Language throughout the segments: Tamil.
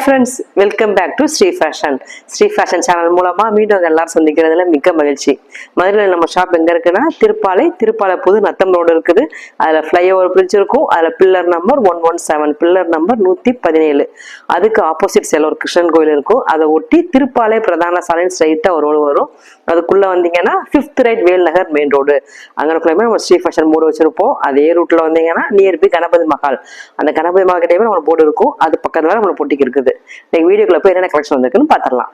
friends, welcome back to Sri Fashion. Sri Fashion channel மூலமா மீண்டும் எல்லாரும் சந்திக்கிறதுல மிக்க மகிழ்ச்சி. மதுரையில் நம்ம ஷாப் எங்க இருக்குன்னா திருப்பாலை புது நத்தம் ரோடு இருக்குது. அதுல ஃப்ளைஓவர் பிரிட்ஜ் இருக்கும். அதுல பில்லர் நம்பர் 117, பில்லர் நம்பர் 117. அதுக்கு ஆப்போசிட் சைடுல ஒரு கிருஷ்ணன் கோயில் இருக்கும். அதை ஒட்டி திருப்பாலை பிரதான சாலை ஸ்ட்ரைட்டா ஒரு ரோடு வரும். அதுக்குள்ள வந்தீங்கன்னா 5th right Velnagar main road. அங்கே நம்ம ஸ்ரீ ஃபேஷன் போர்டு வச்சிருப்போம். அதே ரூட்ல வந்தீங்கன்னா நியர்பை கணபதி மஹால். அந்த கணபதி மஹால் கிட்டே நம்ம போர்டு இருக்கும். அது பக்கத்துல நம்ம பொட்டிக்கு இருக்குது. இன்னைக்கு வீடியோக்குள்ள போய் என்னென்ன கலெக்ஷன் வந்திருக்குன்னு பாத்திரலாம்.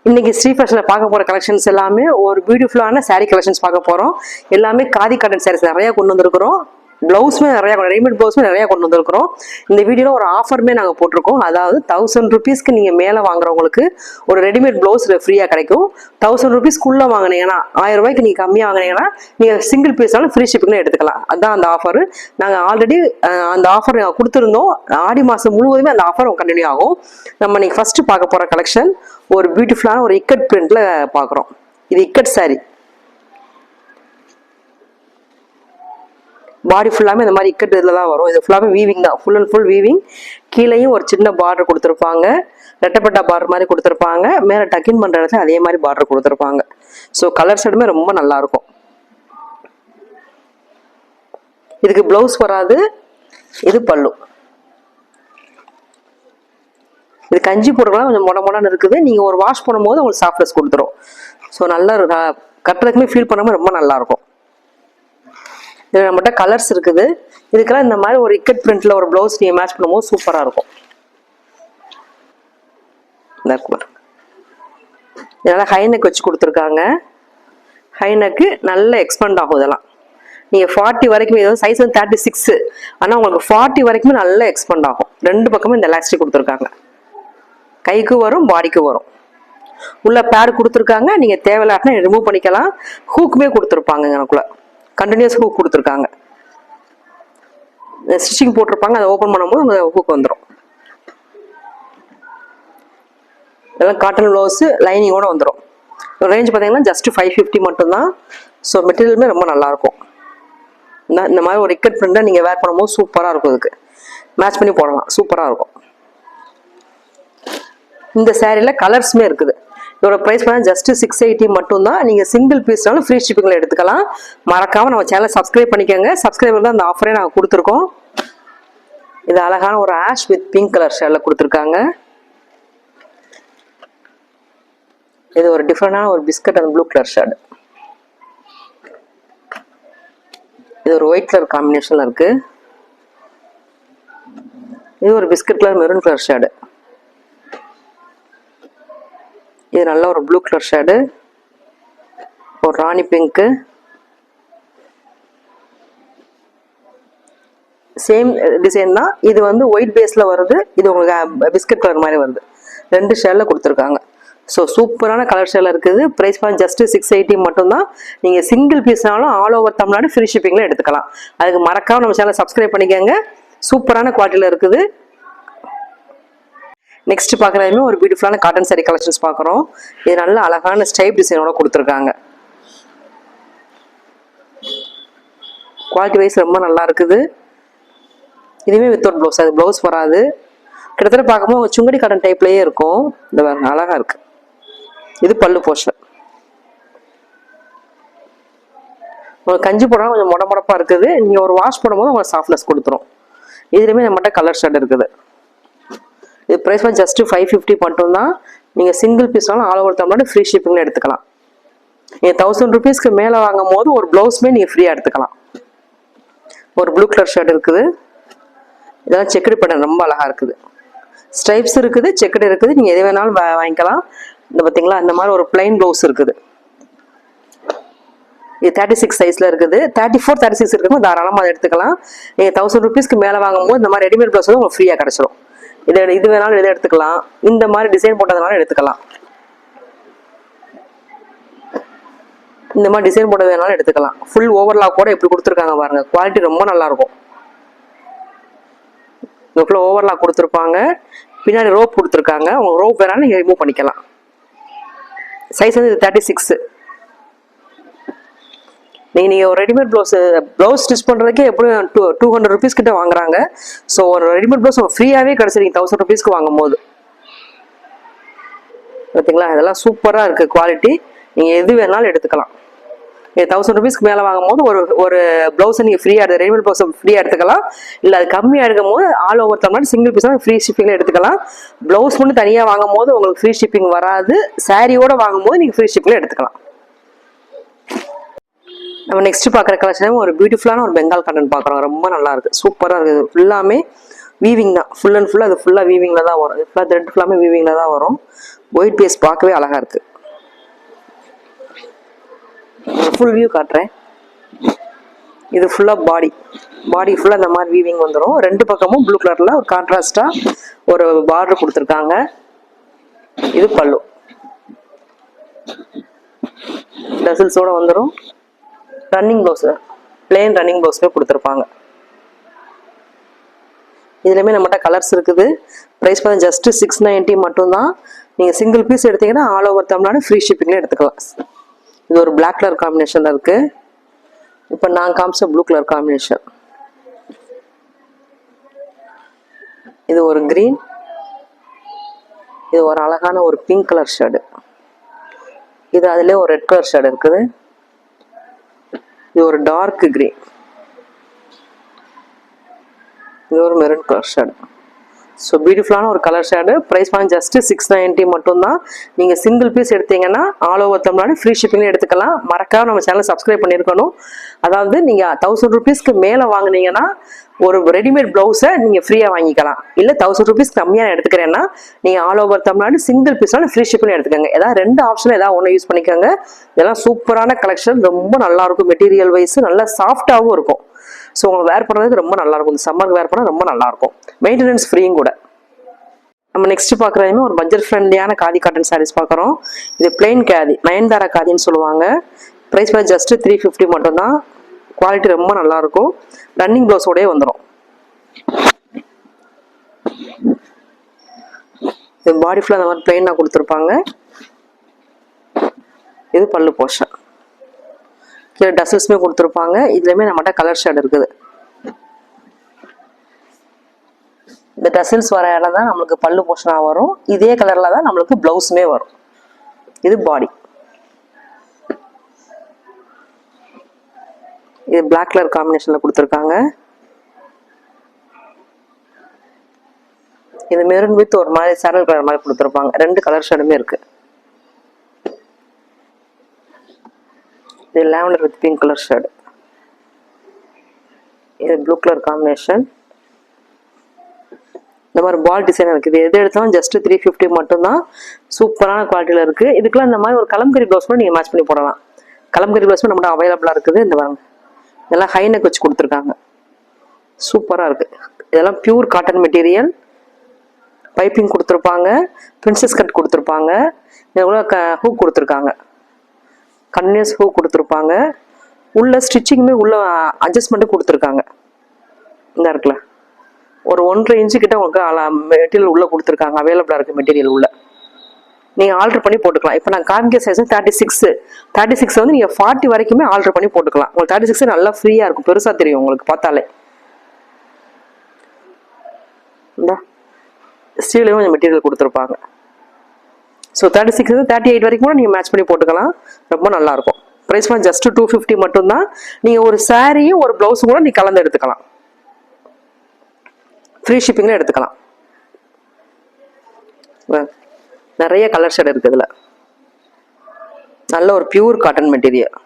இன்னைக்கு ஸ்ரீ ஃபேஷன்ல பார்க்க போற கலெக்ஷன்ஸ் எல்லாமே ஒரு பியூட்டிஃபுல்லான சாரீ கலெக்ஷன்ஸ் பார்க்க போறோம். எல்லாமே காதி காட்டன் சாரீஸ் நிறைய கொண்டு வந்திருக்கிறோம். பிளவுஸுமே நிறைய ரெடிமேட் பிளவுஸுமே நிறைய கொண்டு வந்திருக்கிறோம். இந்த வீடியோல ஒரு ஆஃபருமே நாங்கள் போட்டிருக்கோம். அதாவது 1000 rupeesக்கு நீங்க மேலே வாங்குறவங்களுக்கு ஒரு ரெடிமேட் பிளவுஸ் ஃப்ரீயா கிடைக்கும். 1000 rupeesக்குள்ள வாங்கினீங்கன்னா 1000 ரூபாய்க்கு நீங்க கம்மியா வாங்கினீங்கன்னா நீங்க சிங்கிள் பீஸாலும் ஃப்ரீ ஷிப்பிங்ல எடுத்துக்கலாம். அதான் அந்த ஆஃபர். நாங்கள் ஆல்ரெடி அந்த ஆஃபர் கொடுத்துருந்தோம். ஆடி மாசம் முழுவதுமே அந்த ஆஃபர் கண்டினியூ ஆகும். நம்ம இன்னைக்கு ஃபர்ஸ்ட் பார்க்க போற கலெக்ஷன் ஒரு பியூட்டிஃபுல்லான ஒரு இக்கட் பிரிண்ட்ல பாக்குறோம். இது இக்கட் சாரி. பாடி ஃபுல்லாமே இந்த மாதிரி இக்கட் இதில் தான் வரும். இது ஃபுல்லாமே வீவிங் தான், ஃபுல் அண்ட் ஃபுல் வீவிங். கீழேயும் ஒரு சின்ன பார்டர் கொடுத்துருப்பாங்க, ரெட்டப்பட்டா பார்டர் மாதிரி கொடுத்துருப்பாங்க. மேலே டக்கின் பண்ணுற இடத்துல அதே மாதிரி பார்டர் கொடுத்துருப்பாங்க. ஸோ கலர் செட்டுமே ரொம்ப நல்லா இருக்கும். இதுக்கு பிளவுஸ் வராது. இது பல்லு. இது கஞ்சி போடுறதுலாம் கொஞ்சம் மொடன்னு இருக்குது. நீங்கள் ஒரு வாஷ் பண்ணும்போது உங்களுக்கு சாஃப்ட்னஸ் கொடுத்துரும். ஸோ நல்லா கட்டுறதுக்குமே ஃபீல் பண்ணாமல் ரொம்ப நல்லா இருக்கும். இதில் நம்மகிட்ட கலர்ஸ் இருக்குது. இதுக்கெல்லாம் இந்த மாதிரி ஒரு இக்கட் பிரிண்ட்ல ஒரு பிளவுஸ் நீங்கள் மேட்ச் பண்ணும்போது சூப்பராக இருக்கும். இதெல்லாம் ஹைநெக் வச்சு கொடுத்துருக்காங்க. ஹைநெக்கு நல்ல எக்ஸ்பெண்ட் ஆகும். இதெல்லாம் நீங்கள் 40 வரைக்குமே, ஏதாவது சைஸ் வந்து 36, ஆனால் உங்களுக்கு 40 வரைக்குமே நல்லா எக்ஸ்பெண்ட் ஆகும். ரெண்டு பக்கமும் இந்த எலாஸ்டிக் கொடுத்துருக்காங்க. கைக்கு வரும், பாடிக்கு வரும். உள்ள பேட் கொடுத்துருக்காங்க. நீங்கள் தேவையில்லாட்டினா ரிமூவ் பண்ணிக்கலாம். ஹூக்குமே கொடுத்துருப்பாங்க. எனக்குள்ள கண்டினியூஸ் ஹூக் கொடுத்துருக்காங்க. ஸ்டிச்சிங் போட்டிருப்பாங்க. அதை ஓப்பன் பண்ணும்போது அந்த ஹூக் வந்துடும். இதெல்லாம் காட்டன் ப்ளவுஸ் லைனிங்கோட வந்துடும். ரேஞ்ச் பார்த்தீங்கன்னா ஜஸ்ட் 550 மட்டும்தான். ஸோ மெட்டீரியலுமே ரொம்ப நல்லாயிருக்கும். இந்த மாதிரி ஒரு இக்கட் பிரிண்டை நீங்கள் வேர் பண்ணும்போது சூப்பராக இருக்கும். இதுக்கு மேட்ச் பண்ணி போடலாம். சூப்பராக இருக்கும். இந்த சேரீல கலர்ஸுமே இருக்குது. இதோட ப்ரைஸ் பண்ணால் ஜஸ்ட் 680 மட்டும்தான். நீங்கள் சிங்கிள் பீஸ்னாலும் ஃப்ரீ ஷிப்பிங்கில் எடுத்துக்கலாம். மறக்காமல் நம்ம சேனலை சப்ஸ்கிரைப் பண்ணிக்கோங்க. சப்ஸ்கிரைபர் தான் அந்த ஆஃபரே நாங்கள் கொடுத்துருக்கோம். இது அழகான ஒரு ஆஷ் வித் பிங்க் கலர் ஷேடில் கொடுத்துருக்காங்க. இது ஒரு டிஃப்ரெண்டான ஒரு biscuit and blue colour shade. இது ஒரு ஒயிட் கலர் காம்பினேஷனில் இருக்கு. இது ஒரு biscuit colour maroon colour shade. இது நல்ல ஒரு ப்ளூ கலர் ஷேடு, ஒரு ராணி பிங்க்கு. சேம் டிசைன் தான். இது வந்து ஒயிட் பேஸ்ல வருது. இது உங்களுக்கு பிஸ்கட் கலர் மாதிரி வருது. ரெண்டு ஷேட்ல கொடுத்துருக்காங்க. ஸோ சூப்பரான கலர் ஷேட்ல இருக்குது. ப்ரைஸ் பண்ண ஜஸ்ட் 680 மட்டும்தான். நீங்கள் சிங்கிள் பீஸ்னாலும் ஆல் ஓவர் தமிழ்நாடு ஃப்ரீ ஷிப்பிங்ல எடுத்துக்கலாம். அதுக்கு மறக்காம நம்ம சேனலை சப்ஸ்கிரைப் பண்ணிக்கோங்க. சூப்பரான குவாலிட்டியில் இருக்குது. நெக்ஸ்ட் பார்க்குறதுமே ஒரு பியூட்டிஃபுல்லான காட்டன் சாரி கலெக்ஷன்ஸ் பார்க்குறோம். இது நல்ல அழகான ஸ்டைப் டிசைனோட கொடுத்துருக்காங்க. குவாலிட்டி வைஸ் ரொம்ப நல்லா இருக்குது. இதுவுமே வித்தவுட் ப்ளவுஸ். அது ப்ளவுஸ் வராது. கிட்டத்தட்ட பார்க்கும்போது சுங்கடி காட்டன் டைப்லேயே இருக்கும். இந்த அழகா இருக்கு. இது பல்லு போர்ஷன். உங்களுக்கு கஞ்சி போடாமல் கொஞ்சம் மொடப்பா இருக்குது. நீங்கள் ஒரு வாஷ் பண்ணும்போது உங்களுக்கு சாஃப்ட்னஸ் கொடுத்துரும். இதுலேயுமே நம்மகிட்ட கலர் ஷேட் இருக்குது. இது ப்ரைஸ் ஜஸ்ட் 550 மட்டும்தான். நீங்கள் சிங்கிள் பீஸ்னாலும் ஆல் ஓவர் தமிழ்நாடு ஃப்ரீ ஷிப்பிங்ல எடுத்துக்கலாம். நீங்கள் 1000 rupeesக்கு மேலே வாங்கும் போது ஒரு ப்ளவுஸுமே நீங்கள் ஃப்ரீயாக எடுத்துக்கலாம். ஒரு ப்ளூ கலர் ஷர்ட் இருக்குது. இதெல்லாம் செக்குடு பேட்டர்ன் ரொம்ப அழகாக இருக்குது. ஸ்ட்ரைப்ஸ் இருக்குது, செக்குடு இருக்குது. நீங்கள் எது வேணாலும் வாங்கிக்கலாம். இந்த பார்த்தீங்களா, இந்த மாதிரி ஒரு பிளைன் ப்ளவுஸ் இருக்குது. இது 36 சைஸில் இருக்குது. 34, 36 இருக்கும்போது தாராளமாக அதை எடுத்துக்கலாம். நீங்கள் 1000 rupeesக்கு மேலே வாங்கும்போது இந்த மாதிரி ரெடிமேட் ப்ளவுஸ் வந்து உங்களுக்கு ஃப்ரீயாக கிடச்சிரும். இது வேணாலும் இதை எடுத்துக்கலாம். இந்த மாதிரி டிசைன் போட்டதுனால எடுத்துக்கலாம். இந்த மாதிரி டிசைன் போட்டது வேணாலும் எடுத்துக்கலாம். ஃபுல் ஓவர்லாக் கூட எப்படி கொடுத்துருக்காங்க பாருங்க. குவாலிட்டி ரொம்ப நல்லா இருக்கும். இந்த ஃபுல் ஓவர்லாக் கொடுத்துருப்பாங்க. பின்னாடி ரோப் கொடுத்துருக்காங்க. உங்க ரோப் வேணாலும் நீங்க ரிமூவ் பண்ணிக்கலாம். சைஸ் வந்து 36. நீங்கள் ஒரு ரெடிமேட் ப்ளவுஸ் ஸ்டிச் பண்ணுறதுக்கே எப்படியும் 200 rupees கிட்ட வாங்குறாங்க. ஸோ ஒரு ரெடிமேட் ப்ளவுஸ் ஃப்ரீயாகவே கிடச்சிருங்க 1000 rupeesக்கு வாங்கும் போது. பார்த்தீங்களா, இதெல்லாம் சூப்பராக இருக்குது குவாலிட்டி. நீங்கள் எது வேணாலும் எடுத்துக்கலாம். 1000 rupeesக்கு மேலே வாங்கும் போது ஒரு ப்ளவுஸை நீங்கள் ஃப்ரீயாக ரெடிமேட் ப்ளவுஸை ஃப்ரீயாக எடுத்துக்கலாம். இல்லை அது கம்மியாக எடுக்கும் போது ஆல் ஓவர் தமிழ்நாடு சிங்கிள் பீஸாக ஃப்ரீ ஷிப்பிங்கில் எடுத்துக்கலாம். ப்ளவுஸ் மட்டும் தனியாக வாங்கும் போது உங்களுக்கு ஃப்ரீ ஷிப்பிங் வராது. சாரியோட வாங்கும் போது நீங்கள் ஃப்ரீ ஷிப்பிங்கில் எடுத்துக்கலாம். நம்ம நெக்ஸ்ட் பார்க்குற கலெக்ஷன் ஒரு பியூட்டிஃபுல்லான ஒரு பெங்கால் காட்டன் பார்க்குறோம். ரொம்ப நல்லா இருக்குது, சூப்பராக இருக்குது. ஃபுல்லாமே வீவிங் தான், ஃபுல் அண்ட் ஃபுல்லாக அது ஃபுல்லாக வீவிங்கில் தான் வரும். ஃபுல்லாக த்ரெட் ஃபுல்லாமே வீவிங்கில் தான் வரும். ஒயிட் பேஸ் பார்க்கவே அழகாக இருக்குது. ஃபுல் வியூ காட்டுறேன். இது ஃபுல்லாக பாடி ஃபுல்லாக இந்த மாதிரி வீவிங் வந்துடும். ரெண்டு பக்கமும் ப்ளூ கலரில் ஒரு கான்ட்ராஸ்டாக ஒரு பார்டர் கொடுத்துருக்காங்க. இது பல்லு டசில்ஸோட வந்துடும். ரன்னிங் ப்ளவுஸ், பிளெயின் ரன்னிங் ப்ளவுஸ்மே கொடுத்துருப்பாங்க. இதுலேயுமே நம்மகிட்ட கலர்ஸ் இருக்குது. ப்ரைஸ் பார்த்தா ஜஸ்ட் 690 மட்டும்தான். நீங்கள் சிங்கிள் பீஸ் எடுத்தீங்கன்னா ஆல் ஓவர் தமிழ்நாடு ஃப்ரீ ஷிப்பிங்லேயே எடுத்துக்கலாம். இது ஒரு பிளாக் கலர் காம்பினேஷனில் இருக்குது. இப்போ நான் காமிச்ச ப்ளூ கலர் காம்பினேஷன். இது ஒரு கிரீன், இது ஒரு அழகான ஒரு பிங்க் கலர் ஷேடு. இது அதிலே ஒரு ரெட் கலர் ஷேடு இருக்குது. இது ஒரு டார்க் கிரீன், இது ஒரு மெரூன் கலர் ஷேடு. ஸோ பியூட்டிஃபுல்லான ஒரு colour shade. Price point just 690 மட்டும்தான். நீங்கள் சிங்கிள் பீஸ் எடுத்தீங்கன்னா ஆல் ஓவர் தமிழ்நாடு ஃப்ரீ ஷிப்பிங்லேயே எடுத்துக்கலாம். மறக்காம நம்ம சேனல் சப்ஸ்கிரைப் பண்ணியிருக்கணும். அதாவது நீங்கள் 1000 rupeesக்கு மேலே வாங்கினீங்கன்னா ஒரு ரெடிமேட் ப்ளவுஸை நீங்கள் ஃப்ரீயாக வாங்கிக்கலாம். இல்லை 1000 rupees கம்மியாக எடுத்துக்கிறேன்னா நீங்கள் ஆல் ஓவர் தமிழ்நாடு சிங்கிள் பீஸ்னால ஃப்ரீ ஷிப்பிங் எடுத்துக்கோங்க. ஏதாவது ரெண்டு ஆப்ஷன் ஏதாவது ஒன்று யூஸ் பண்ணிக்கோங்க. இதெல்லாம் சூப்பரான கலெக்ஷன், ரொம்ப நல்லாயிருக்கும். மெட்டீரியல் வைஸ் நல்லா சாஃப்டாகவும் இருக்கும். ஸோ உங்களுக்கு வேர் பண்ணுறதுக்கு ரொம்ப நல்லாயிருக்கும். இந்த சம்மருக்கு வேர் பண்ணால் ரொம்ப நல்லாயிருக்கும். மெயின்டெனன்ஸ் ஃப்ரீயும் கூட. நம்ம நெக்ஸ்ட் பார்க்குறதுமே ஒரு பட்ஜெட் ஃப்ரெண்ட்லியான காதி காட்டன் சாரீஸ் பார்க்குறோம். இது பிளெயின் காதி, நயன்தாரா காதின்னு சொல்லுவாங்க. ப்ரைஸ் பார்த்து ஜஸ்ட் 350 மட்டும்தான். குவாலிட்டி ரொம்ப நல்லாயிருக்கும். ரன்னிங் ப்ளவுஸோடய வந்துடும். இது பாடி ஃபுல்லாக அந்த மாதிரி பிளெயினாக கொடுத்துருப்பாங்க. இது பல்லு போர்ஷன். கீழே டசல்ஸுமே கொடுத்துருப்பாங்க. இதுலேயுமே நம்மகிட்ட கலர் ஷேட் இருக்குது. இந்த டசல்ஸ் வர இடம் தான் நம்மளுக்கு பல்லு போர்ஷனாக வரும். இதே கலரில் தான் நம்மளுக்கு ப்ளவுஸுமே வரும். இது பாடி. இது பிளாக் கலர் காம்பினேஷனில் கொடுத்துருக்காங்க. இது மெரூன் வித் ஒரு மாதிரி சாரல் கலர் மாதிரி கொடுத்துருப்பாங்க. ரெண்டு கலர் ஷேடுமே இருக்கு. இது lavender with pink colour shade. இது ப்ளூ கலர் காம்பினேஷன். இந்த மாதிரி பால் டிசைன் இருக்குது. எது எடுத்தாலும் ஜஸ்ட் 350 மட்டும்தான். சூப்பரான குவாலிட்டியில் இருக்குது. இதுக்கெல்லாம் இந்த மாதிரி ஒரு கலம்கரி ப்ளவுஸ் கூட நீங்கள் மேட்ச் பண்ணி போடலாம். கலம்கரி ப்ளவுஸும் நம்மகிட்ட அவைலபிளாக இருக்குது. இந்த வாங்க, இதெல்லாம் ஹை நெக் வச்சு கொடுத்துருக்காங்க. சூப்பராக இருக்குது. இதெல்லாம் பியூர் காட்டன் மெட்டீரியல். பைப்பிங் கொடுத்துருப்பாங்க. பிரின்சஸ் கட் கொடுத்துருப்பாங்க. இதில் கூட ஹூக் கொடுத்துருக்காங்க. கன்னியஸ் ஹூக் கொடுத்துருப்பாங்க. உள்ள ஸ்டிச்சிங்குமே உள்ள அட்ஜஸ்ட்மெண்ட்டு கொடுத்துருக்காங்க. இந்த இருக்குல்ல ஒரு 1.5 inch கிட்ட உங்களுக்கு மெட்டீரியல் உள்ள கொடுத்துருக்காங்க. அவைலபிளாக இருக்குது மெட்டீரியல் உள்ள. நீங்கள் ஆல்டர் பண்ணி போட்டுக்கலாம். இப்போ நான் காமிக்க சைஸ் 36 வந்து நீங்கள் 40 வரைக்குமே ஆல்டர் பண்ணி போட்டுக்கலாம். உங்களுக்கு 36 நல்லா ஃப்ரீயாக இருக்கும். பெருசாக தெரியும் உங்களுக்கு பார்த்தாலே. இந்த ஸ்டீலையும் கொஞ்சம் மெட்டீரியல் கொடுத்துருப்பாங்க. ஸோ 36 38 வரைக்கும் கூட நீங்கள் மேட்ச் பண்ணி போட்டுக்கலாம். ரொம்ப நல்லாயிருக்கும். ப்ரைஸ் வந்து ஜஸ்ட் 250 மட்டும்தான். நீங்கள் ஒரு சாரியும் ஒரு ப்ளவுஸும் கூட நீங்கள் கலந்து எடுத்துக்கலாம். ஃப்ரீ ஷிப்பிங்கில் எடுத்துக்கலாம். நிறைய கலர் ஷேட் இருக்குது. இதில் நல்ல ஒரு pure cotton material.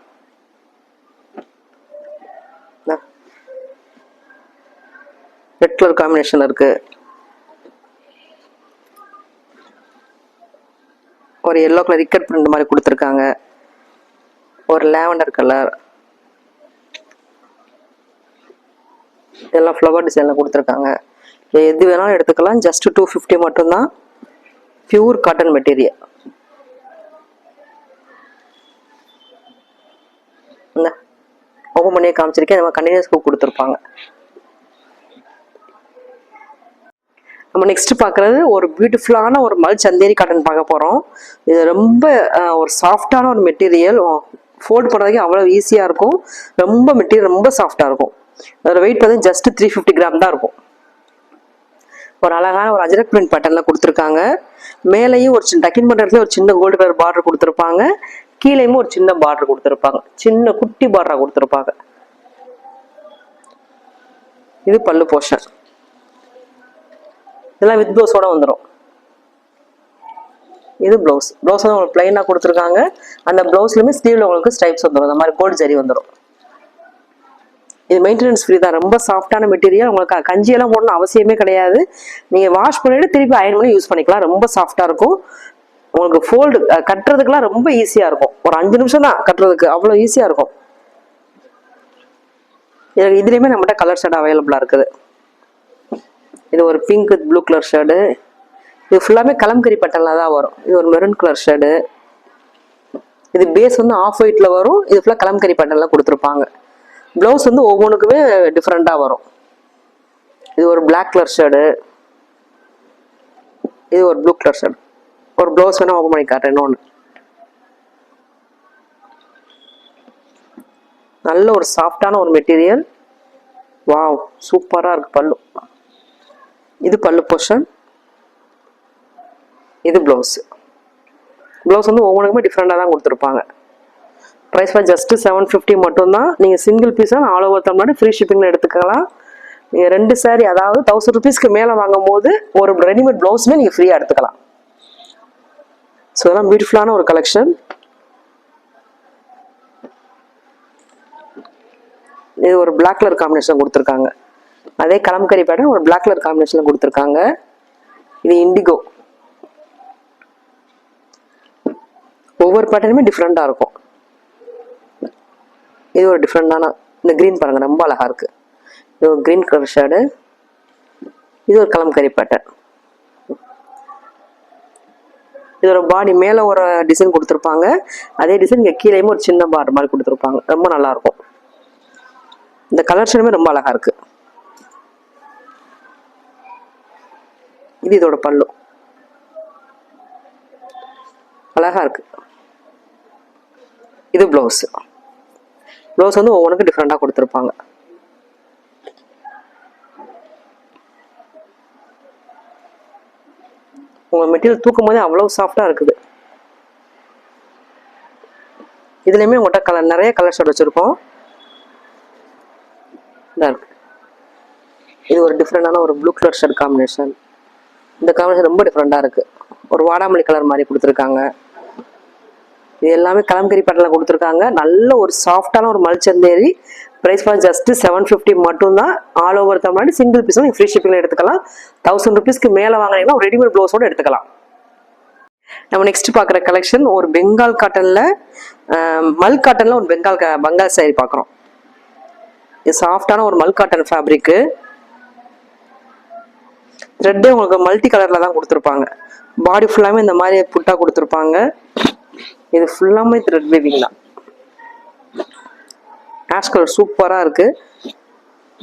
Red colour combination இருக்கு. ஒரு எல்லோ கலர் இக்கட் பிரிண்ட் மாதிரி கொடுத்துருக்காங்க. ஒரு லாவெண்டர் கலர். இதெல்லாம் ஃப்ளவர் டிசைனில் கொடுத்துருக்காங்க. எது வேணாலும் எடுத்துக்கலாம். ஜஸ்ட் 250 மட்டும்தான். Pure cotton material. இந்த ஓப்பன் பண்ணியே காமிச்சிருக்கேன். நம்ம கண்டினியூஸ் கொடுத்துருப்பாங்க. நம்ம நெக்ஸ்ட் பார்க்குறது ஒரு பியூட்டிஃபுல்லான ஒரு மல் சந்தேரி காட்டன் பார்க்க போகிறோம். இது ரொம்ப ஒரு சாஃப்டான ஒரு மெட்டீரியல். ஃபோல்ட் பண்ணுறதுக்கு அவ்வளோ ஈஸியாக இருக்கும். ரொம்ப மெட்டீரியல் ரொம்ப சாஃப்டாக இருக்கும். அதோட வெயிட் பார்த்தீங்கன்னா ஜஸ்ட் 350 கிராம் தான் இருக்கும். ஒரு அழகான ஒரு அஜரக் பிரிண்ட் பேட்டர்ன்ல கொடுத்துருக்காங்க. மேலேயும் ஒரு சின்ன டக்கின் பண்ணுறதுல ஒரு சின்ன கோல்டு கலர் பார்டர் கொடுத்துருப்பாங்க. கீழேயும் ஒரு சின்ன பார்டர் கொடுத்துருப்பாங்க. சின்ன குட்டி பார்டராக கொடுத்துருப்பாங்க. இது பல்லு போர்ஷன். இதெல்லாம் வித் ப்ளவுஸோட வந்துடும். இது ப்ளவுஸ். ப்ளவுஸ் வந்து உங்களுக்கு பிளைனாக கொடுத்துருக்காங்க. அந்த ப்ளவுஸ்லையுமே ஸ்லீவ்ல உங்களுக்கு ஸ்ட்ரைப்ஸ் வந்துடும். இந்த மாதிரி கோல்டு ஜரி வந்துடும். இது மெயின்டெனன்ஸ் ஃப்ரீ தான். ரொம்ப சாஃப்டான மெட்டீரியல். உங்களுக்கு கஞ்சியெல்லாம் போடணும் அவசியமே கிடையாது. நீங்கள் வாஷ் பண்ணிட்டு திருப்பி அயன் பண்ணி யூஸ் பண்ணிக்கலாம். ரொம்ப சாஃப்டாக இருக்கும். உங்களுக்கு ஃபோல்டு கட்டுறதுக்குலாம் ரொம்ப ஈஸியாக இருக்கும். ஒரு 5 நிமிஷம் தான் கட்டுறதுக்கு, அவ்வளோ ஈஸியாக இருக்கும். இதுலேயுமே நம்மகிட்ட கலர் ஷேட் அவைலபிளாக இருக்குது. இது ஒரு pink with blue colour shade. இது ஃபுல்லாமே கலம்கரி பட்டனில் தான் வரும். இது ஒரு மெரூன் கலர் ஷேடு. இது பேஸ் வந்து ஆஃப் ஒயிட்ல வரும். இது ஃபுல்லாக கலம்கரி பட்டனில் கொடுத்துருப்பாங்க. ப்ளவுஸ் வந்து ஒவ்வொன்றுக்குமே டிஃப்ரெண்ட்டாக வரும். இது ஒரு பிளாக் கலர் ஷேடு. இது ஒரு ப்ளூ கலர் ஷேடு. ஒரு ப்ளவுஸ் வேணால் ஓப்பன் பண்ணி காட்டுறேன். இன்னொன்று நல்ல ஒரு சாஃப்டான ஒரு மெட்டீரியல். வாவ், சூப்பராக இருக்கு பல்லு. இது பல்லு போர்ஷன். இது ப்ளவுஸ். ப்ளவுஸ் வந்து ஒவ்வொன்றுக்குமே டிஃப்ரெண்டாக தான் கொடுத்துருப்பாங்க. ப்ரைஸ் ஃபார் ஜஸ்ட் 750 மட்டும்தான். நீங்கள் சிங்கிள் பீஸாக ஆல் ஓவர் தமிழ்நாடு ஃப்ரீ ஷிப்பிங்கில் எடுத்துக்கலாம். நீங்கள் 2 சாரீ அதாவது 1000 ருபீஸ்க்கு மேலே வாங்கும் போது ஒரு ரெடிமேட் ப்ளவுஸுமே நீங்கள் ஃப்ரீயாக எடுத்துக்கலாம். ஸோ இதெல்லாம் பியூட்டிஃபுல்லான ஒரு கலெக்ஷன். இது ஒரு பிளாக் கலர் காம்பினேஷன் கொடுத்துருக்காங்க. அதே கலம்கரி பேட்டர்ன் ஒரு பிளாக் கலர் காம்பினேஷனில் கொடுத்துருக்காங்க. இது இண்டிகோ. ஒவ்வொரு பேட்டர்னுமே டிஃப்ரெண்டாக இருக்கும். இது ஒரு டிஃப்ரெண்டான இந்த க்ரீன் பாருங்க, ரொம்ப அழகாக இருக்குது. இது ஒரு க்ரீன் கலர் ஷேடு. இது ஒரு கலம்கரி பேட்டர்ன். இது ஒரு பாடி மேலே ஒரு டிசைன் கொடுத்துருப்பாங்க. அதே டிசைன் இங்கே கீழேயுமே ஒரு சின்ன பார்டர் மாதிரி கொடுத்துருப்பாங்க. ரொம்ப நல்லாயிருக்கும். இந்த கலர் ஷேடுமே ரொம்ப அழகாக இருக்குது. இது இதோட பல்லு. அழகாக இருக்குது. இது ப்ளவுஸ். ப்ளவுஸ் வந்து ஒவ்வொன்றுக்கும் டிஃப்ரெண்டாக கொடுத்துருப்பாங்க. உங்கள் மெட்டீரியல் தூக்கும் போதே அவ்வளோ சாஃப்டாக இருக்குது. இதுலேயுமே உங்கள்கிட்ட நிறைய கலர் ஷேட் வச்சுருக்கோம். இதாக இருக்கு. இது ஒரு டிஃப்ரெண்டான ஒரு ப்ளூ கலர் ஷேட் காம்பினேஷன். இந்த காம்பினேஷன் ரொம்ப டிஃப்ரெண்டாக இருக்குது. ஒரு வாடாமல்லி கலர் மாதிரி கொடுத்துருக்காங்க. இது எல்லாமே கலம்கரி பேட்டர்ல கொடுத்துருக்காங்க. நல்ல ஒரு சாஃப்டான ஒரு மல்சந்தேரி. ப்ரைஸ் ஃபார் ஜஸ்ட் 750 மட்டும்தான். All over Tamil Nadu single piece நீங்கள் ஃப்ரீ ஷிப்பிங்கில் எடுத்துக்கலாம். 1000 ருபீஸ்க்கு மேலே வாங்கினீங்கன்னா ஒரு ரெடிமேட் ப்ளவுஸோடு எடுத்துக்கலாம். நம்ம நெக்ஸ்ட் பார்க்குற கலெக்ஷன் ஒரு பெங்கால் காட்டனில் மல் காட்டனில் ஒரு பெங்கால் சாரி பார்க்குறோம். இது சாஃப்டான ஒரு மல் காட்டன் ஃபேப்ரிக்கு. த்ரெட்டே உங்களுக்கு மல்டி கலரில் தான் கொடுத்துருப்பாங்க. பாடி ஃபுல்லாமே இந்த மாதிரி புட்டா கொடுத்துருப்பாங்க. இது ஃபுல்லாமே த்ரெட் வீவிங் தான். ஆஷ் கலர் சூப்பராக இருக்குது.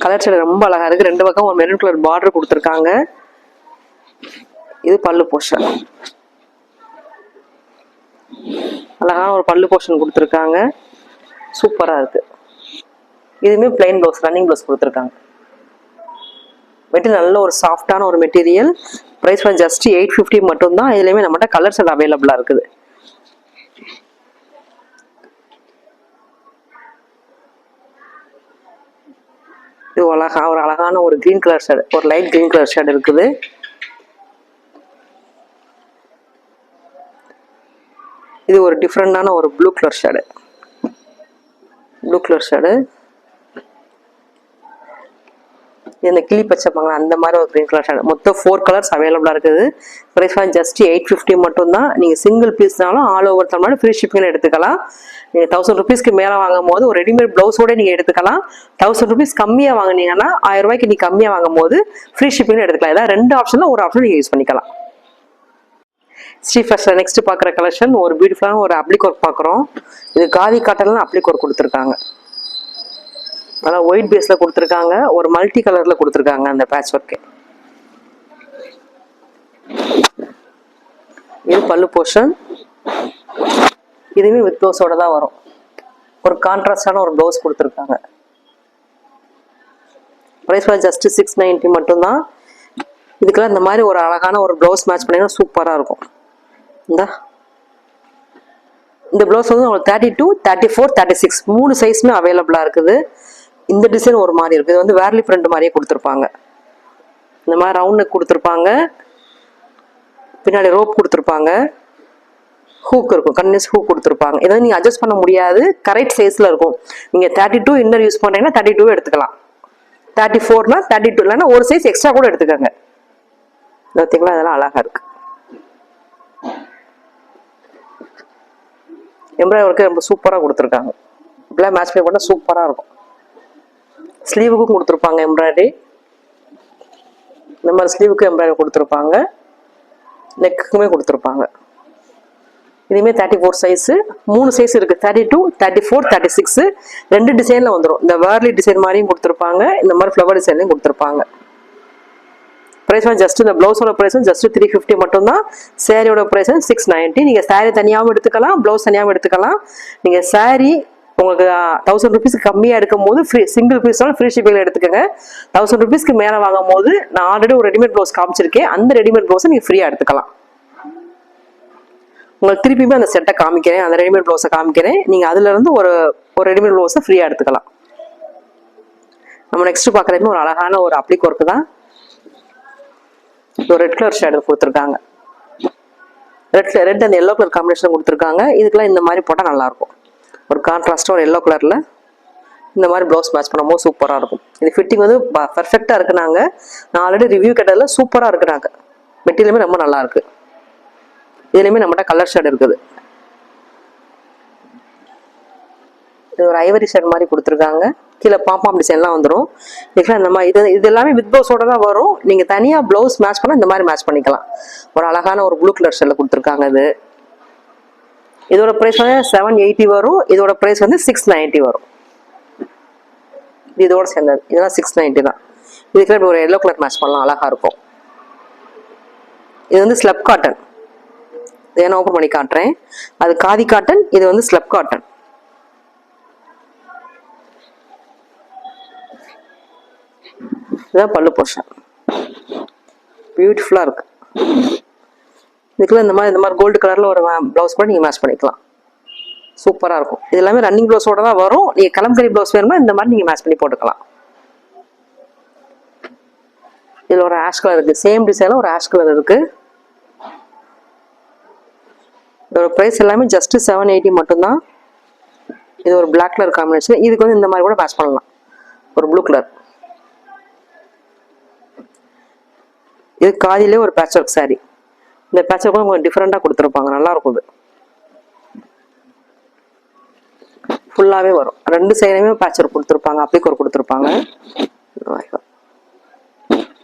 கலர் ஷேட் ரொம்ப அழகாக இருக்குது. 2 பக்கம் ஒரு மெரூன் கலர் பார்டர் கொடுத்துருக்காங்க. இது பல்லு போர்ஷன். அழகான ஒரு பல்லு போர்ஷன் கொடுத்துருக்காங்க. சூப்பராக இருக்குது. இதுவுமே பிளைன் ப்ளவுஸ், ரன்னிங் ப்ளவுஸ் கொடுத்துருக்காங்க. மெட்டீரியல் நல்ல ஒரு சாஃப்டான ஒரு மெட்டீரியல். ப்ரைஸ் ஃபார் ஜஸ்ட் 850 மட்டும்தான். இதுலேயுமே நம்மகிட்ட கலர் ஷேட் அவைலபிளாக இருக்குது. இது ஒரு அழகான ஒரு கிரீன் கலர் ஷேடு, ஒரு லைட் கிரீன் கலர் ஷேடு இருக்குது. இது ஒரு டிஃப்ரெண்டான ஒரு ப்ளூ கலர் ஷேடு. இந்த கிளி பச்சைப்பாங்க அந்த மாதிரி ஒரு கிரீன் கலர் ஷேடு. மொத்தம் 4 கலர்ஸ் அவைலபிளாக இருக்குது. ப்ரைஸ் ஃபார் ஜஸ்ட் 850 மட்டும்தான். நீங்கள் சிங்கிள் பீஸ்னாலும் ஆல் ஓவர் தமிழ்நாடு ஃப்ரீ ஷிப்பிங்கில் எடுத்துக்கலாம். நீங்கள் 1000 ருபீஸ்க்கு மேலே வாங்கும் போது ஒரு ரெடிமேட் ப்ளவுஸோடு நீங்கள் எடுத்துக்கலாம். 1000 ருபீஸ் கம்மியாக வாங்கினீங்கன்னா 1000 ரூபாய்க்கு நீங்கள் கம்மியாக வாங்கும் போது ஃப்ரீ ஷிப்பிங்கில் எடுத்துக்கலாம். இதான் 2 ஆப்ஷனில் ஒரு ஆப்ஷன் நீங்கள் யூஸ் பண்ணிக்கலாம். ஸ்ரீ ஃபர்ஸ்ட் நெக்ஸ்ட் பார்க்குற கலெக்ஷன் ஒரு பியூட்டிஃபுல்லான ஒரு அப்ளிக் ஒர்க் பார்க்குறோம். இது காதி காட்டன்ல அப்ளிக் ஒர்க் கொடுத்துருக்காங்க. அதான் ஒயிட் பேஸில் கொடுத்துருக்காங்க. ஒரு மல்டி கலரில் கொடுத்துருக்காங்க அந்த பேட்ச் ஒர்க்கு. இது பல்லு போர்ஷன். இதுவுமே வித் ப்ளவுஸோட தான் வரும். ஒரு கான்ட்ராஸ்டான ஒரு ப்ளவுஸ் கொடுத்துருக்காங்க. ப்ரைஸ் ஜஸ்ட் 690 மட்டும்தான். இதுக்கெல்லாம் இந்த மாதிரி ஒரு அழகான ஒரு ப்ளவுஸ் மேட்ச் பண்ணிங்கன்னா சூப்பராக இருக்கும். இந்த ப்ளவுஸ் வந்து உங்களுக்கு 32, 34, 36 3 சைஸுமே அவைலபிளாக இருக்குது. இந்த டிசைன் ஒரு மாதிரி இருக்குது. இது வந்து வேர்லி பிரிண்ட் மாதிரியே கொடுத்துருப்பாங்க. இந்த மாதிரி ரவுண்ட் நெக் கொடுத்துருப்பாங்க, பின்னாடி ரோப் கொடுத்துருப்பாங்க, ஹூக் இருக்கும், கன்னிஸ் ஹூக் கொடுத்துருப்பாங்க. இதை நீங்கள் அட்ஜஸ்ட் பண்ண முடியாது, கரெக்ட் சைஸில் இருக்கும். நீங்கள் 32 இன்னர் யூஸ் பண்ணுறீங்கன்னா 32 எடுத்துக்கலாம், 34னா 32, இல்லைன்னா ஒரு சைஸ் எக்ஸ்ட்ரா கூட எடுத்துக்கோங்க. பார்த்தீங்களா, அதெல்லாம் அழகாக இருக்கு. எம்ப்ராய்டரி ஒர்க்கு ரொம்ப சூப்பராக கொடுத்துருக்காங்க. இப்படிலாம் மேட்ச் பண்ணி போட்டால் சூப்பராக இருக்கும். ஸ்லீவுக்கும் கொடுத்துருப்பாங்க எம்ப்ராய்டரி. இந்த மாதிரி ஸ்லீவுக்கு எம்ப்ராய்டரி கொடுத்துருப்பாங்க, நெக்குக்குமே கொடுத்துருப்பாங்க. இதுவுமே 34 சைஸு, 3 சைஸ் இருக்குது, 32, 34, 36 2 டிசைனில் வந்துடும். இந்த வேர்லி டிசைன் மாதிரியும் கொடுத்துருப்பாங்க, இந்த மாதிரி ஃப்ளவர் டிசைன்லையும் கொடுத்துருப்பாங்க. ப்ரைஸ் ஜஸ்ட் இந்த ப்ளவுஸோட ப்ரைஸ் ஜஸ்ட் 350 மட்டும்தான். சேரீயோட ப்ரைஸ் 690. நீங்கள் சாரீ தனியாகவும் எடுத்துக்கலாம், ப்ளவுஸ் தனியாகவும் எடுத்துக்கலாம். நீங்கள் சாரீ உங்களுக்கு 1000 ருபீஸ்க்கு கம்மியாக எடுக்கும் போது ஃப்ரீ, சிங்கிள் பீஸ்னாலும் ஃப்ரீ ஷிப்பிங்கில் எடுத்துக்கோங்க. 1000 ருபீஸ்க்கு மேலே வாங்கும் போது நான் ஆல்ரெடி ஒரு ரெடிமேட் ப்ளவுஸ் காமிச்சிருக்கேன், அந்த ரெடிமேட் ப்ளவுஸை நீங்கள் ஃப்ரீயாக எடுத்துக்கலாம். உங்களுக்கு திருப்பியுமே அந்த செட்டை காமிக்கிறேன், அந்த ரெடிமேட் ப்ளவுஸை காமிக்கிறேன். நீங்கள் அதுலேருந்து ஒரு ரெடிமேட் ப்ளவுஸை ஃப்ரீயாக எடுத்துக்கலாம். நம்ம நெக்ஸ்ட் பார்க்குறதுமே ஒரு அழகான ஒரு அப்ளிக் ஒர்க்கு தான். ஒரு ரெட் கலர் ஷேடு கொடுத்துருக்காங்க, ரெட் அந்த எல்லோ கலர் காம்பினேஷன் கொடுத்துருக்காங்க. இதுக்கெல்லாம் இந்த மாதிரி போட்டால் நல்லாயிருக்கும். ஒரு கான்ட்ராஸ்டாக ஒரு எல்லோ கலரில் இந்த மாதிரி ப்ளவுஸ் மேட்ச் பண்ணும்போது சூப்பராக இருக்கும். இது ஃபிட்டிங் வந்து பர்ஃபெக்டாக இருக்குனாங்க. நான் ஆல்ரெடி ரிவ்யூ கேட்டதில் சூப்பராக இருக்குனாங்க. மெட்டீரியலுமே ரொம்ப நல்லா இருக்கு. இதுலேயுமே நம்மகிட்ட கலர் ஷேட் இருக்குது. இது ஒரு ஐவரி ஷேட் மாதிரி கொடுத்துருக்காங்க. கீழே பாம்பாம் டிசைன்லாம் வந்துடும். இதுக்கெல்லாம் இந்த மாதிரி இது எல்லாமே வித் ப்ளவுஸோட தான் வரும். நீங்கள் தனியாக ப்ளவுஸ் மேட்ச் பண்ணால் இந்த மாதிரி மேட்ச் பண்ணிக்கலாம். ஒரு அழகான ஒரு ப்ளூ கலர் ஷேடில் கொடுத்துருக்காங்க. இதோட ப்ரைஸ் வந்து 780 வரும். இதோட ப்ரைஸ் வந்து 690 வரும். இதோட சேர்ந்தது இதெல்லாம் 690 தான். இதுக்கு ஒரு எல்லோ கலர் மேட்ச் பண்ணலாம், அழகாக இருக்கும். இது வந்து ஸ்லப் காட்டன். இதை நான் ஓப்பன் பண்ணி காட்டுறேன். அது காதி காட்டன், இது வந்து ஸ்லப் காட்டன். இதுதான் பல்லு போர்ஷன். பியூட்டிஃபுல்லாக இருக்கு. இதுக்குள்ள இந்த மாதிரி கோல்டு கலரில் ஒரு ப்ளவுஸ் கூட நீங்கள் மேட்ச் பண்ணிக்கலாம். சூப்பராக இருக்கும். இது எல்லாமே ரன்னிங் ப்ளவுஸோட தான் வரும். நீங்கள் கலம்கரி ப்ளவுஸ் வேணுமா இந்த மாதிரி நீங்கள் மேட்ச் பண்ணி போட்டுக்கலாம். இதில் ஒரு ஆஷ் கலர் இருக்குது, சேம் டிசைனில் ஒரு ஆஷ் கலர் இருக்குது. இதோட ப்ரைஸ் எல்லாமே ஜஸ்ட் 780 மட்டும்தான். இது ஒரு பிளாக் கலர் காம்பினேஷன். இதுக்கு வந்து இந்த மாதிரி கூட மேட்ச் பண்ணலாம், ஒரு ப்ளூ கலர். இது காதிலே ஒரு பேட்ச் ஒர்க் சாரி. இந்த பேட்ச் ஒர்க் கொஞ்சம் டிஃப்ரெண்டாக கொடுத்துருப்பாங்க, நல்லா இருக்கும். இது ஃபுல்லாகவே வரும், 2 சைடுமே பேட்ச் ஒர்க் கொடுத்துருப்பாங்க, அப்ளிக் ஒர்க் கொடுத்துருப்பாங்க.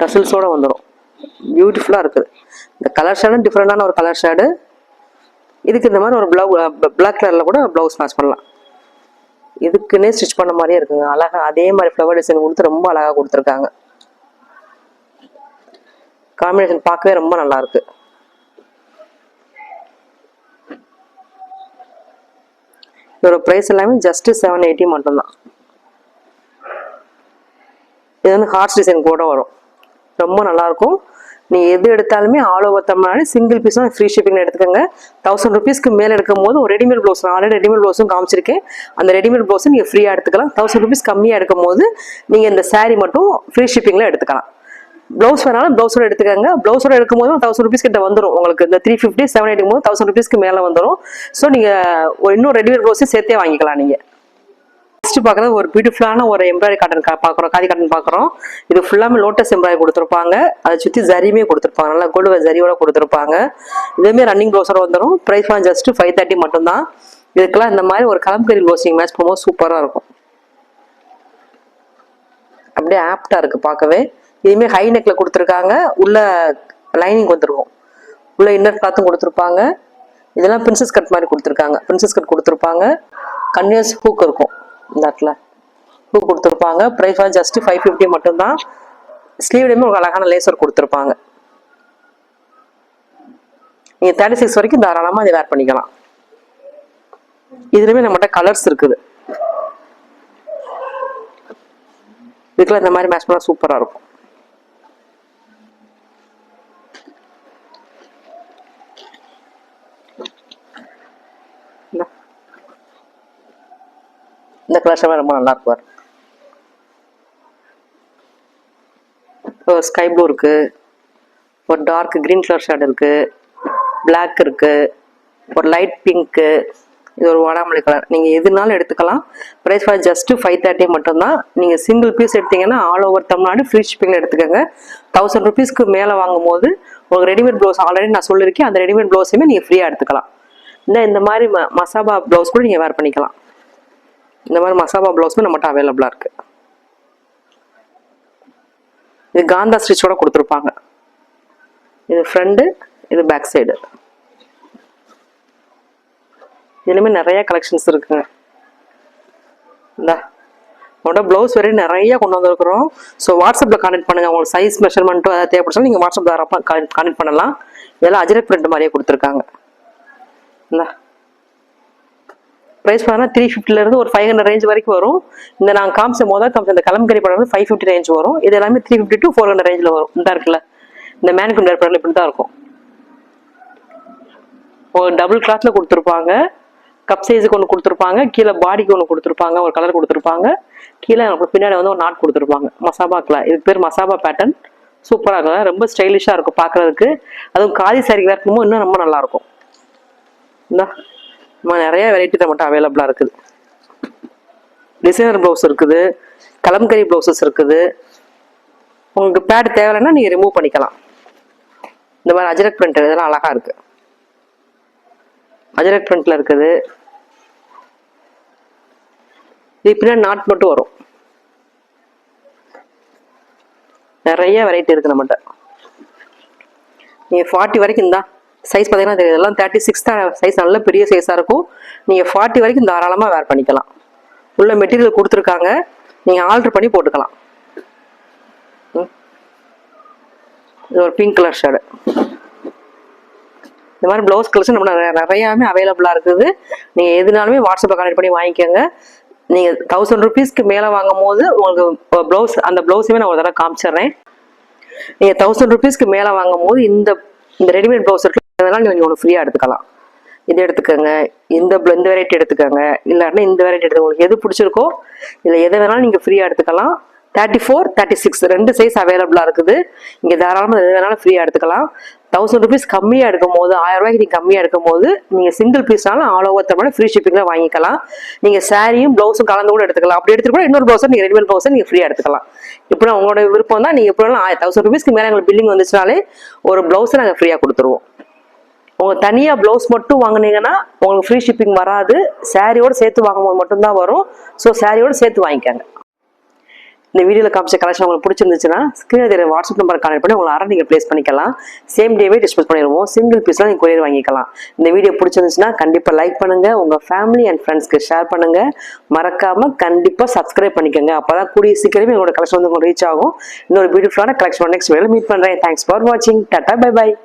டசில்ஸோட வந்துடும். பியூட்டிஃபுல்லாக இருக்குது. இந்த கலர் ஷேடும் டிஃப்ரெண்டான ஒரு கலர் ஷேடு. இதுக்கு இந்த மாதிரி ஒரு பிளாக் கலரில் கூட ப்ளவுஸ் மேட்ச் பண்ணலாம். இதுக்குன்னே ஸ்டிச் பண்ண மாதிரியே இருக்குங்க, அழகாக. அதே மாதிரி ஃப்ளவர் டிசைன் கொடுத்து ரொம்ப அழகாக கொடுத்துருக்காங்க. காம்பினேஷன் பார்க்கவே ரொம்ப நல்லா இருக்கு. இதோட ப்ரைஸ் எல்லாமே ஜஸ்ட் 780 மட்டும்தான். இது வந்து ஹார்ஸ் டிசைன் கூட வரும், ரொம்ப நல்லா இருக்கும். நீ எது எடுத்தாலுமே ஆல் ஓவர் தமிழ்நாடு சிங்கிள் பீஸும் ஃப்ரீ ஷிப்பிங் எடுத்துக்கோங்க. 1000 ருபீஸ்க்கு மேலே எடுக்கும் போது ஒரு ரெடிமேட் ப்ளவுஸ், நான் ஆல்ரெடி ரெடிமேட் ப்ளவுஸும் காமிச்சிருக்கேன், அந்த ரெடிமேட் ப்ளவுஸும் நீங்கள் ஃப்ரீயாக எடுத்துக்கலாம். 1000 ருபீஸ் கம்மியாக எடுக்கும் போது நீங்கள் இந்த சாரீ மட்டும் ஃப்ரீ ஷிப்பிங்கில் எடுத்துக்கலாம். ப்ளவுஸ் வேணாலும் ப்ளவுஸோட எடுத்துக்கோங்க. ப்ளவுஸோட எடுக்கும் போது 1000 ருபீஸ் கிட்ட வந்துடும் உங்களுக்கு. இந்த 350, 780 போது 1000 ருபீஸ்க்கு மேலே வந்துடும். ஸோ நீங்கள் இன்னும் ரெடிமேட் ப்ளவுஸும் சேர்த்தே வாங்கிக்கலாம். நீங்கள் நெக்ஸ்ட் பார்க்குறது ஒரு பியூட்டிஃபுல்லான ஒரு எம்ப்ராய்டரி காட்டன் பார்க்குறோம், காதி காட்டன் பார்க்குறோம். இது ஃபுல்லாமே லோட்டஸ் எம்ப்ராய்டரி கொடுத்துருப்பாங்க, அதை சுற்றி ஜரியுமே கொடுத்துருப்பாங்க, நல்லா கோல்டு ஜரியோட கொடுத்துருப்பாங்க. இதுவுமே ரன்னிங் ப்ளவுஸோட வந்துடும். ப்ரைஸ் ஜஸ்ட் 530 மட்டும்தான். இதுக்கெல்லாம் இந்த மாதிரி ஒரு கலம்கரி ப்ளவுஸ் நீங்கள் மேட்ச் பண்ணும்போது சூப்பராக இருக்கும். அப்படியே ஆப்டாக இருக்குது பார்க்கவே. இதுவுமே ஹை நெக்கில் கொடுத்துருக்காங்க, உள்ள லைனிங் வந்துருக்கும், உள்ள இன்னர் கிளாத்தும் கொடுத்துருப்பாங்க. இதெல்லாம் பிரின்சஸ் கட் மாதிரி கொடுத்துருக்காங்க, பிரின்சஸ் கட் கொடுத்துருப்பாங்க. கன்னியஸ் ஹூக் இருக்கும், இந்த இடத்துல ஹூக் கொடுத்துருப்பாங்க. ப்ரைஸ் ஜஸ்ட் 550 மட்டும்தான். ஸ்லீவ்லேயுமே ஒரு அழகான லேசர் கொடுத்துருப்பாங்க. நீங்கள் 36 வரைக்கும் தாராளமாக இதை வேர் பண்ணிக்கலாம். இதுலேயுமே நம்மகிட்ட கலர்ஸ் இருக்குது. இதுக்கெல்லாம் இந்த மாதிரி மேட்ச் பண்ணால் சூப்பராக இருக்கும். இந்த கலர் ரொம்ப நல்லா இருக்கும். ஸ்கை ப்ளூ இருக்கு, ஒரு டார்க் கிரீன் கலர் ஷேட் இருக்கு, பிளாக் இருக்கு, ஒரு லைட் பிங்க்கு, இது ஒரு வாடாமல்லி கலர். நீங்கள் எதுனாலும் எடுத்துக்கலாம். ப்ரைஸ் ஃபார் ஜஸ்ட் 530 மட்டும்தான். நீங்கள் சிங்கிள் பீஸ் எடுத்தீங்கன்னா ஆல் ஓவர் தமிழ்நாடு ஃப்ரீ ஷிப்பிங்கில் எடுத்துக்கோங்க. 1000 ருபீஸ்க்கு மேலே வாங்கும் போது உங்களுக்கு ரெடிமேட் ப்ளவுஸ் ஆல்ரெடி நான் சொல்லியிருக்கேன், அந்த ரெடிமேட் ப்ளவுஸுமே நீங்கள் ஃப்ரீயாக எடுத்துக்கலாம். இந்த மாதிரி மசாபா ப்ளவுஸ் கூட நீங்கள் வேர் பண்ணிக்கலாம். இந்த மாதிரி மசாபா ப்ளவுஸுமே நம்மகிட்ட அவைலபிளாக இருக்குது. இது காந்தா ஸ்டிச்சோட கொடுத்துருப்பாங்க. இது ஃப்ரண்ட், இது பேக் சைடு. இதுலேயுமே நிறைய கலெக்ஷன்ஸ் இருக்குங்க. உங்களோட ப்ளவுஸ் வரையும் நிறைய கொண்டு வந்திருக்கிறோம். ஸோ வாட்ஸ்அப்பில் கான்டெக்ட் பண்ணுங்கள். உங்களுக்கு சைஸ் மெஷர்மெண்ட்டும் அதை தேவைப்பட்டாலும் நீங்கள் வாட்ஸ்அப்பில் கான்டெக்ட் பண்ணலாம். இதெல்லாம் அஜரக் பிரிண்ட் மாதிரியே கொடுத்துருக்காங்க. ப்ரைஸ் பார்த்தீங்கன்னா 350லேருந்து ஒரு 500 ரேஞ்ச் வரைக்கும் வரும். இந்த நாங்கள் காமிச்ச இந்த கலம்கரி படம் வந்து 550 ரேஞ்ச் வரும். இது எல்லாமே 350 to 400 ரேஞ்சில் வரும். இந்த இருக்குல்ல, இந்த மேனுக்கு படம் இப்படி தான் இருக்கும். ஒரு டபுள் கிளாத்தில் கொடுத்துருப்பாங்க. கப் சைஸுக்கு ஒன்று கொடுத்துருப்பாங்க, கீழே பாடிக்கு ஒன்று கொடுத்துருப்பாங்க, ஒரு கலர் கொடுத்துருப்பாங்க, கீழே பின்னாடி வந்து ஒரு நாட் கொடுத்துருப்பாங்க. மசாபாக்கில் இதுக்கு பேர் மசாபா பேட்டர்ன். சூப்பராக இருக்கும், ரொம்ப ஸ்டைலிஷாக இருக்கும் பார்க்குறதுக்கு. அதுவும் காதி சாரி இருக்கும்போது இன்னும் ரொம்ப நல்லாயிருக்கும். நிறைய வெரைட்டி மட்டும் அவைலபிளாக இருக்குது. டிசைனர் ப்ளவுஸ் இருக்குது, கலம்கரி ப்ளவுசஸ் இருக்குது. உங்களுக்கு பேட் தேவைன்னா நீங்கள் ரிமூவ் பண்ணிக்கலாம். இந்த மாதிரி அஜரக் பிரிண்ட் இதெல்லாம் அழகாக இருக்குது. அஜரக் பிரிண்ட்ல இருக்குது. இது பின்னாடி நாட் மட்டும் வரும். நிறைய வெரைட்டி இருக்கு நம்மகிட்ட. நீங்க 40 வரைக்கும் தான் சைஸ் பார்த்தீங்கன்னா தெரியும். இதெல்லாம் 36 தான் சைஸ், நல்ல பெரிய சைஸாக இருக்கும். நீங்கள் 40 வரைக்கும் தாராளமாக வேர் பண்ணிக்கலாம். உள்ள மெட்டீரியல் கொடுத்துருக்காங்க, நீங்கள் ஆல்ட்ரு பண்ணி போட்டுக்கலாம். இது ஒரு பிங்க் கலர் ஷேடு. இந்த மாதிரி ப்ளவுஸ் கலெக்ஷன் நம்ம நிறையாவே அவைலபிளாக இருக்குது. நீங்கள் எதுனாலுமே வாட்ஸ்அப்பில் கான்டெக்ட் பண்ணி வாங்கிக்கோங்க. நீங்கள் 1000 ருபீஸ்க்கு மேலே வாங்கும் போது உங்களுக்கு ப்ளவுஸ், அந்த ப்ளவுஸுமே நான் ஒரு தடவை காமிச்சிடுறேன். நீங்கள் 1000 ருபீஸ்க்கு மேலே வாங்கும் போது இந்த ரெடிமேட் ப்ளவுஸ் இருக்கிறதுனால நீங்கள் ஒன்று ஃப்ரீயாக எடுத்துக்கலாம். இது எடுத்துக்கோங்க, இந்த வெரைட்டி எடுத்துக்கோங்க, இல்லாட்டினா இந்த வெரைட்டி எடுத்துக்கோங்க. உங்களுக்கு எது பிடிச்சிருக்கோ இதில் எதை வேணாலும் நீங்கள் ஃப்ரீயாக எடுத்துக்கலாம். 34, 36 2 சைஸ் அவைலபிளாக இருக்குது. இங்கே தாராளமாக எது வேணாலும் ஃப்ரீயாக எடுத்துக்கலாம். 1000 ருபீஸ் கம்மியாக எடுக்கும் போது, 1000 ரூபாய்க்கு நீங்கள் கம்மியாக எடுக்கும் போது நீங்கள் சிங்கிள் பீஸ்னாலும் ஆல் ஓவர் தமிழ்நாடு ஃப்ரீ ஷிப்பிங்கில் வாங்கிக்கலாம். நீங்கள் சாரியும் ப்ளவுஸும் கலந்து கூட எடுத்துக்கலாம். அப்படி எடுத்துட்டு கூட இன்னொரு ப்ளவுஸை நீங்கள் ரெடிமேட் ப்ளவுஸை நீங்கள் ஃப்ரீயாக எடுத்துக்கலாம். இப்படி உங்களோட விருப்பம் தான். நீங்கள் எப்படினாலும் 1000 ருபீஸ்க்கு மேலே எங்களுக்கு பில்லிங் வந்துச்சுனாலே ஒரு ப்ளவுஸை நாங்கள் ஃப்ரீயாக கொடுத்துருவோம். உங்கள் தனியாக ப்ளவுஸ் மட்டும் வாங்கினீங்கன்னா உங்களுக்கு ஃப்ரீ ஷிப்பிங் வராது. சாரியோடு சேர்த்து வாங்கும்போது மட்டும்தான் வரும். ஸோ சாரியோடு சேர்த்து வாங்கிக்கோங்க. இந்த வீடியோவில் காமிச்ச கலெக்ஷன் உங்களுக்கு பிடிச்சிருந்துச்சுன்னா ஸ்க்ரீனில் தெரிய வாட்ஸ்அப் நம்பர் கான்டெக்ட் பண்ணி உங்களை நீங்கள் ப்ளேஸ் பண்ணிக்கலாம். சேம் டேவே டிஸ்போஸ் பண்ணிடுவோம். சிங்கிள் பீஸ்லாம் நீங்கள் கொரியர் வாங்கிக்கலாம். இந்த வீடியோ பிடிச்சிருந்துச்சுன்னா கண்டிப்பாக லைக் பண்ணுங்கள், உங்கள் ஃபேமிலி அண்ட் ஃப்ரெண்ட்ஸ்க்கு ஷேர் பண்ணுங்கள். மறக்காமல் கண்டிப்பாக சப்ஸ்கிரைப் பண்ணிக்கோங்க. அப்போ தான் கூடிய சீக்கிரமே உங்களோட கலெக்ஷன் வந்து உங்களுக்கு ரீச் ஆகும். இன்னொரு பியூட்டிஃபுல்லான கலெக்ஷன் நெக்ஸ்ட் வீடியோவில் மீட் பண்ணுறேன். தேங்க்ஸ் ஃபார் வாட்சிங். Tata, bye bye.